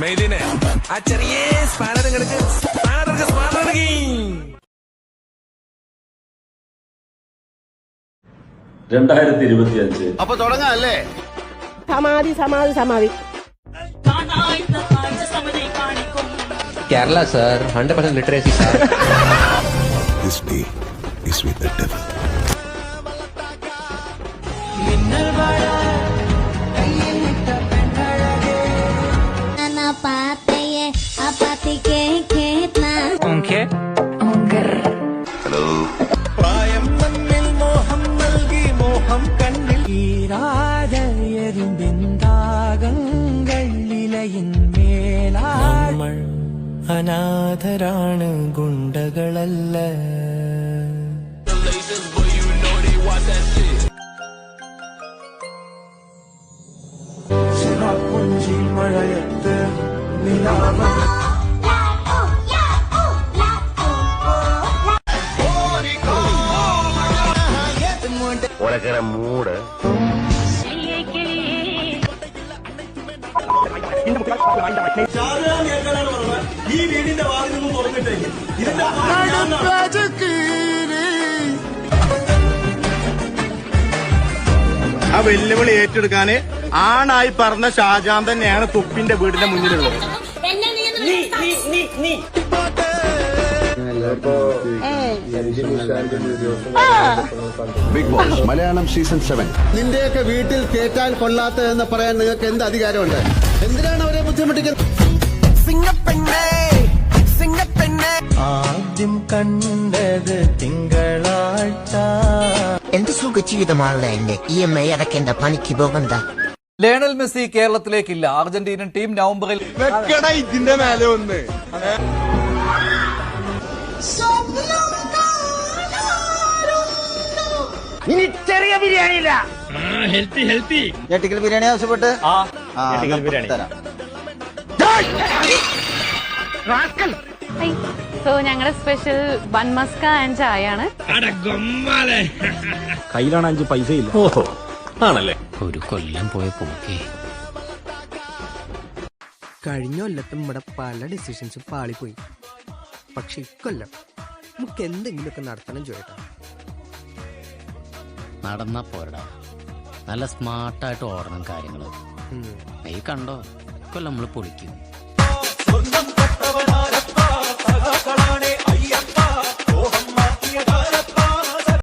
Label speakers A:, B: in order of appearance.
A: മെയ്ദിനെ ആ ചെറിയ സ്പാനർ കിടക്ക്
B: 2025
C: അപ്പൊ തുടങ്ങാല്ലേ?
D: സമാധി സമാധി സമാധി.
E: Kerala sir, 100% literacy sir.
F: This day is with the devil.
C: Hello.
A: പ്രായം തമ്മിൽ മോഹം നൽകി മോഹം കണ്ണിൽ
G: നമ്മൾ അനാഥരാണ്, ഗുണ്ടകളല്ല.
A: മഴയത്ത്
C: ഒലക്കര മൂട്
A: ഈ വീടിന്റെ വാതിൽ നിന്ന് തുറന്നിട്ടേക്ക് ഇതിന്റെ
C: ആ വെല്ലുവിളി ഏറ്റെടുക്കാന് ആണായി പറഞ്ഞ ഷാജാൻ തന്നെയാണ് തുപ്പിന്റെ വീടിന്റെ മുന്നിലുള്ളത്.
F: Big Boss Malayalam season 7.
H: നിന്റെയൊക്കെ വീട്ടിൽ കേറ്റാൻ കൊള്ളാത്തതെന്ന് പറയാൻ നിങ്ങൾക്ക് എന്ത് അധികാരമുണ്ട്? എന്തിനാണ് അവരെ ബുദ്ധിമുട്ടിക്കുന്നത്?
G: ആദ്യം കണ്ടത് തിങ്കളാഴ്ച.
I: എന്ത് സുഖജീവിതമാണല്ലേ എന്റെ EMI അടക്കേണ്ട പണിക്ക് പോകണ്ട.
J: ലയണൽ മെസ്സി കേരളത്തിലേക്കില്ല. അർജന്റീനൻ ടീം നവംബറിൽ
C: ഇതിന്റെ മേലെ ഒന്ന്
H: ഇനി ചെറിയ ബിരിയാണി ഇല്ല, ഞെട്ടിക്കൽ ബിരിയാണി ആവശ്യപ്പെട്ട് തരാം.
K: സോ ഞങ്ങളുടെ സ്പെഷ്യൽ ബൺ മസ്ക ആൻഡ് ചായ ആണ്.
B: കയ്യിലാണ് 5 പൈസ ഇല്ല. ഓഹോ ആണല്ലേ.
E: ഒരു കൊല്ലം പോയ പോക്കേ.
G: കഴിഞ്ഞ കൊല്ലത്തും ഇവിടെ പല ഡിസിഷൻസും പാളിപ്പോയി. പക്ഷെ ഇക്കൊല്ലം നമുക്ക് എന്തെങ്കിലുമൊക്കെ നടത്തണം ചോദിട്ടാ.
E: നടന്നാ പോരടാ, നല്ല സ്മാർട്ടായിട്ട് ഓടണം കാര്യങ്ങള്. നീ കണ്ടോ, കൊല്ലം നമ്മള് പൊളിക്കും.